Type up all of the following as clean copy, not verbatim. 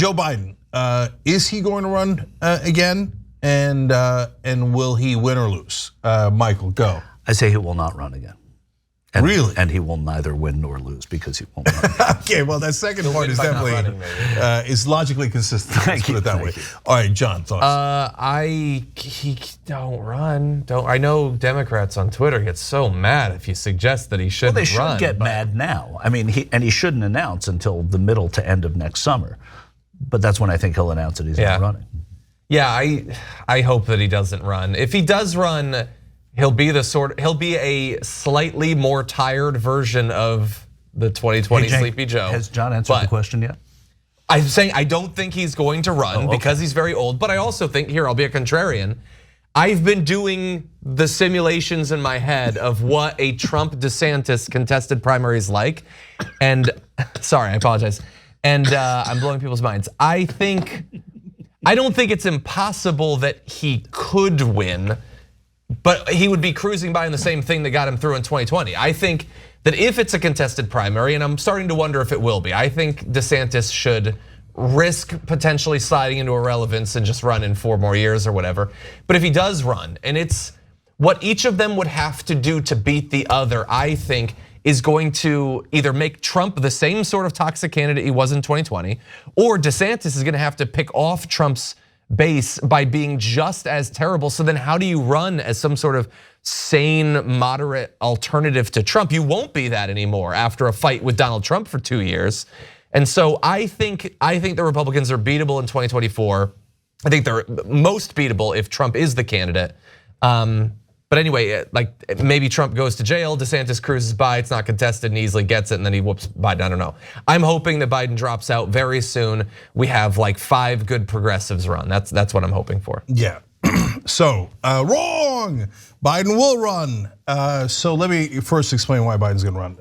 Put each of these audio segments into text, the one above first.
Joe Biden, is he going to run again? And will he win or lose? Michael, go. I say he will not run again. Really? And he will neither win nor lose because he won't run. Okay, well, that second part is definitely is logically consistent. Let's put it that way. All right, John, thoughts? He don't run. I know Democrats on Twitter get so mad if you suggest that he shouldn't run. Well, they should get mad now. I mean, he shouldn't announce until the middle to end of next summer. But that's when I think he'll announce that he's not running. Yeah, I hope that he doesn't run. If he does run, he'll be a slightly more tired version of the 2020 Sleepy Joe. Has John answered the question yet? I'm saying I don't think he's going to run because he's very old, but I also think, here, I'll be a contrarian. I've been doing the simulations in my head of what a Trump-DeSantis contested primary is like. And, sorry, I apologize. And I'm blowing people's minds. I don't think it's impossible that he could win, but he would be cruising by in the same thing that got him through in 2020. I think that if it's a contested primary, and I'm starting to wonder if it will be, I think DeSantis should risk potentially sliding into irrelevance and just run in 4 more years or whatever. But if he does run, and it's what each of them would have to do to beat the other, I think, is going to either make Trump the same sort of toxic candidate he was in 2020, or DeSantis is gonna have to pick off Trump's base by being just as terrible. So then how do you run as some sort of sane, moderate alternative to Trump? You won't be that anymore after a fight with Donald Trump for 2 years. And so I think the Republicans are beatable in 2024. I think they're most beatable if Trump is the candidate. But anyway, like maybe Trump goes to jail, DeSantis cruises by, it's not contested and easily gets it, and then he whoops Biden, I don't know. I'm hoping that Biden drops out very soon. We have like 5 good progressives run. That's what I'm hoping for. Yeah, so wrong, Biden will run. So let me first explain why Biden's gonna run.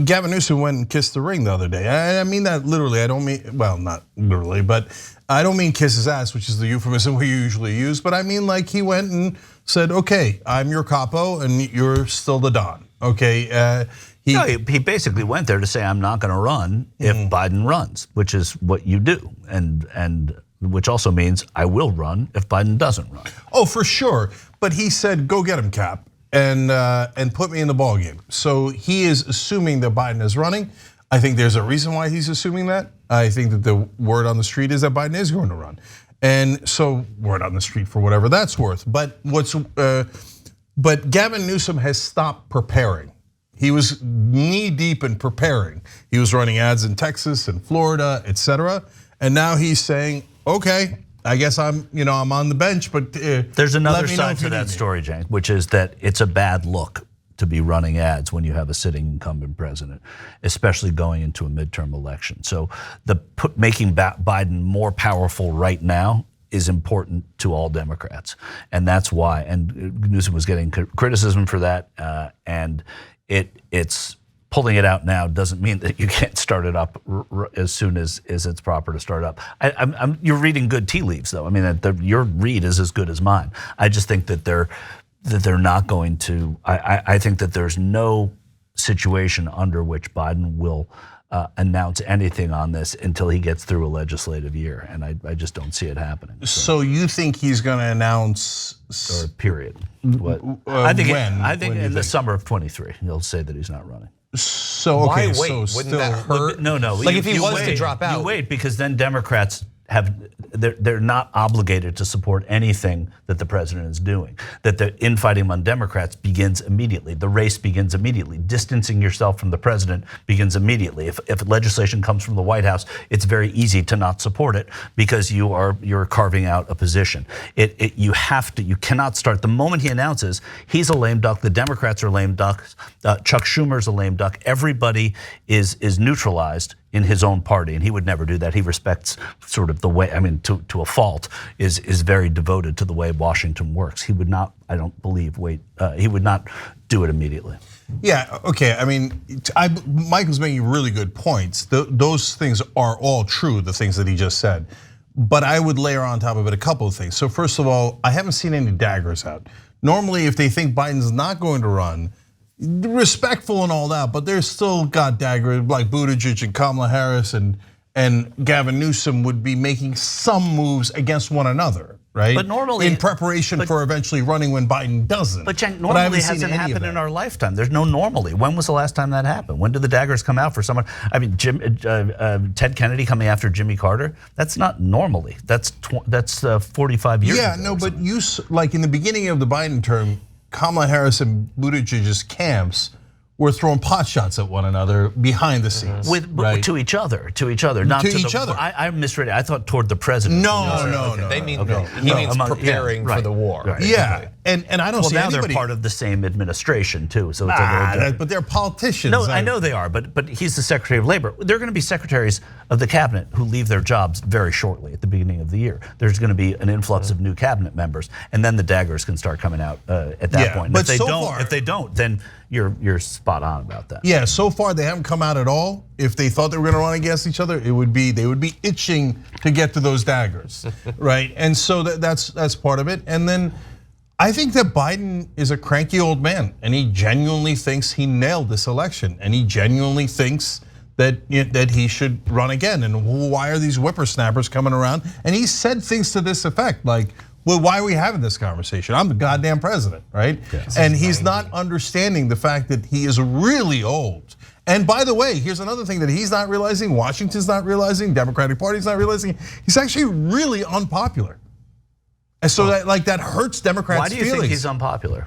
Gavin Newsom went and kissed the ring the other day. I mean that literally, I don't mean, well, not literally, but I don't mean kiss his ass, which is the euphemism we usually use, but I mean like he went and said, okay, I'm your capo and you're still the Don, okay? He basically went there to say, I'm not gonna run if Biden runs, which is what you do, and which also means I will run if Biden doesn't run. Oh, for sure, but he said, go get him, Cap, and put me in the ballgame. So he is assuming that Biden is running. I think there's a reason why he's assuming that. I think that the word on the street is that Biden is going to run. And so word on the street for whatever that's worth. But Gavin Newsom has stopped preparing. He was knee deep in preparing. He was running ads in Texas and Florida, etc. And now he's saying, okay, I guess I'm on the bench, but there's another side to that story, Cenk, which is that it's a bad look to be running ads when you have a sitting incumbent president, especially going into a midterm election. So making Biden more powerful right now is important to all Democrats, and that's why. And Newsom was getting criticism for that, and it's pulling it out now doesn't mean that you can't start it up as soon as it's proper to start up. You're reading good tea leaves, though. I mean, your read is as good as mine. I just think that they're not going to. I think that there's no situation under which Biden will announce anything on this until he gets through a legislative year, and I just don't see it happening. So you think he's going to announce? Or period. I think in the summer of 23, he'll say that he's not running. So okay, why wait? So wouldn't that hurt? No. Like if he was to drop out, you wait, because then Democrats they're not obligated to support anything that the president is doing. That the infighting among Democrats begins immediately. The race begins immediately. Distancing yourself from the president begins immediately. If legislation comes from the White House, it's very easy to not support it because you're carving out a position. You cannot start the moment he announces he's a lame duck. The Democrats are lame ducks. Chuck Schumer's a lame duck. Everybody is neutralized in his own party, and he would never do that. He respects sort of the way, I mean, to a fault, is very devoted to the way Washington works. He would not, I don't believe, he would not do it immediately. Yeah, okay, I mean, Michael's making really good points. Those things are all true, the things that he just said. But I would layer on top of it a couple of things. So first of all, I haven't seen any daggers out. Normally, if they think Biden's not going to run, respectful and all that, but they're still got daggers like Buttigieg and Kamala Harris and and Gavin Newsom would be making some moves against one another, right? But normally, in preparation for eventually running when Biden doesn't. But Cenk, normally hasn't happened in our lifetime. There's no normally. When was the last time that happened? When did the daggers come out for someone? I mean, Ted Kennedy coming after Jimmy Carter. That's not normally. That's 45 years. Yeah, ago no, but like in the beginning of the Biden term, Kamala Harris and Buttigieg's camps were throwing pot shots at one another behind the scenes, to each other, not to each other. I misread it. I thought toward the president. No. They mean he means preparing for the war. Right. Yeah, and I don't see now anybody. They're part of the same administration too, so it's a little different. But they're politicians. No, I know they are, but he's the Secretary of Labor. There are going to be secretaries of the cabinet who leave their jobs very shortly at the beginning of the year. There's going to be an influx of new cabinet members, and then the daggers can start coming out at that point. And but if they don't, then you're spot on about that. Yeah, so far they haven't come out at all. If they thought they were going to run against each other, they would be itching to get to those daggers, right? And so that's part of it. And then I think that Biden is a cranky old man, and he genuinely thinks he nailed this election, and he genuinely thinks that he should run again. And why are these whippersnappers coming around? And he said things to this effect, like, well, why are we having this conversation? I'm the goddamn president, right? Yes. And he's not understanding the fact that he is really old. And by the way, here's another thing that he's not realizing, Washington's not realizing, Democratic Party's not realizing. He's actually really unpopular. And so that hurts Democrats' feelings. Why do you think he's unpopular?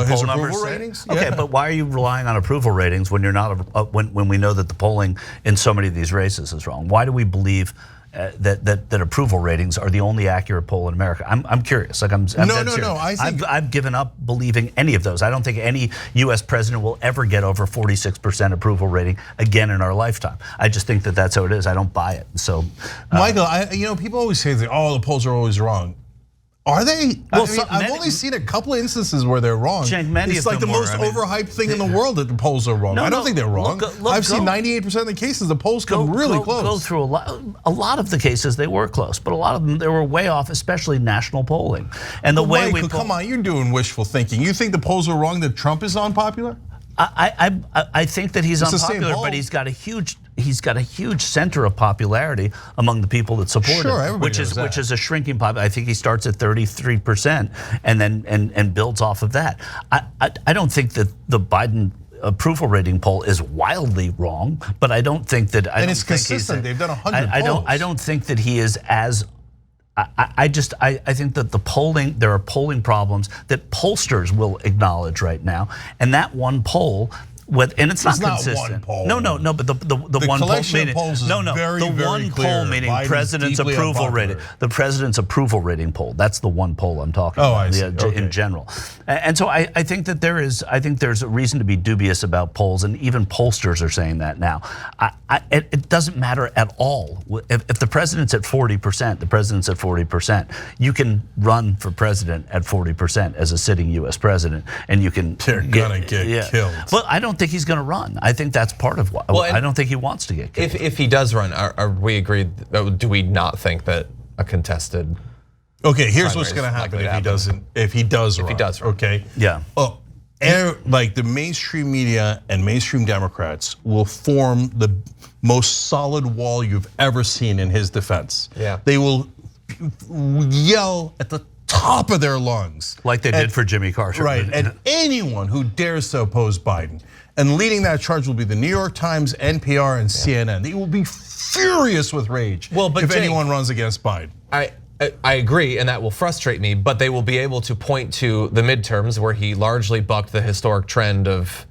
His approval ratings? Okay, but why are you relying on approval ratings when you're not when we know that the polling in so many of these races is wrong? Why do we believe that approval ratings are the only accurate poll in America? I'm curious. Like I'm no. I've given up believing any of those. I don't think any U.S. president will ever get over 46% approval rating again in our lifetime. I just think that that's how it is. I don't buy it. So, Michael, people always say that the polls are always wrong. Are they? Well, I've only seen a couple of instances where they're wrong. Cenk, it's like the most overhyped thing in the world that the polls are wrong. I don't think they're wrong. I've seen 98% of the cases the polls come really close. Go through a lot of the cases they were close, but a lot of them they were way off, especially national polling. And the way Michael, come on, you're doing wishful thinking. You think the polls are wrong that Trump is unpopular? I think that he's unpopular, but he's got a huge center of popularity among the people that support him, which is a shrinking pop. I think he starts at 33% and then builds off of that. I don't think that the Biden approval rating poll is wildly wrong, but I don't think that it's consistent. They've done 100 polls. I don't think that he is as. I think that there are polling problems that pollsters will acknowledge right now, and that one poll. And it's not consistent. One poll. No. But the one poll meaning the one poll meaning Biden's president's approval rating. The president's approval rating poll. That's the one poll I'm talking about in general. And so I think that there's a reason to be dubious about polls, and even pollsters are saying that now. It doesn't matter at all if the president's at 40%. The president's at 40%. You can run for president at 40% as a sitting U.S. president, and you can. They're gonna get killed. Well, I don't think he's going to run. I think that's part of why. I don't think he wants to get killed. If he does run, are we agreed? Do we not think that a contested? Okay, here's what's going to happen if he doesn't. If he does run. Okay. Yeah. Like the mainstream media and mainstream Democrats will form the most solid wall you've ever seen in his defense. Yeah. They will yell at the top of their lungs. Like they did for Jimmy Carter. Right, and anyone who dares to oppose Biden. And leading that charge will be the New York Times, NPR, and CNN. They will be furious with rage if anyone runs against Biden. I agree, and that will frustrate me, but they will be able to point to the midterms where he largely bucked the historic trend of,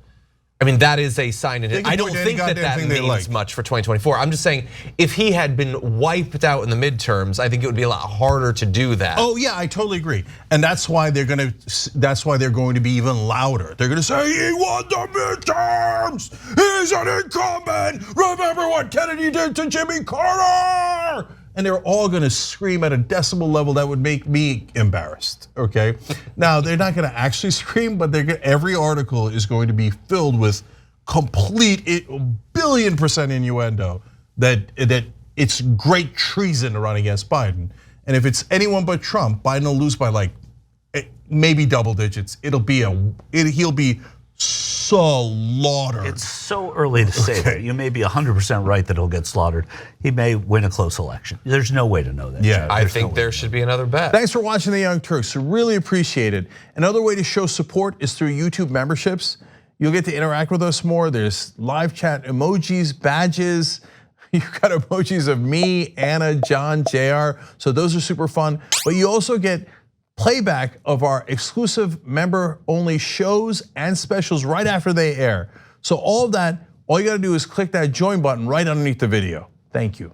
that is a sign in it. I don't think that means much for 2024. I'm just saying, if he had been wiped out in the midterms, I think it would be a lot harder to do that. Oh yeah, I totally agree, and that's why they're going to be even louder. They're going to say he won the midterms. He's an incumbent. Remember what Kennedy did to Jimmy Carter? And they're all going to scream at a decibel level that would make me embarrassed. Okay, now they're not going to actually scream, but every article is going to be filled with complete billion% innuendo that it's great treason to run against Biden. And if it's anyone but Trump, Biden will lose by like maybe double digits. He'll be slaughtered. It's so early to say that. You may be 100% right that he'll get slaughtered. He may win a close election. There's no way to know that. Yeah, I think there should be another bet. Thanks for watching The Young Turks. Really appreciate it. Another way to show support is through YouTube memberships. You'll get to interact with us more. There's live chat emojis, badges. You've got emojis of me, Anna, John, JR. So those are super fun. But you also get playback of our exclusive member-only shows and specials right after they air. So all of that, all you gotta do is click that join button right underneath the video. Thank you.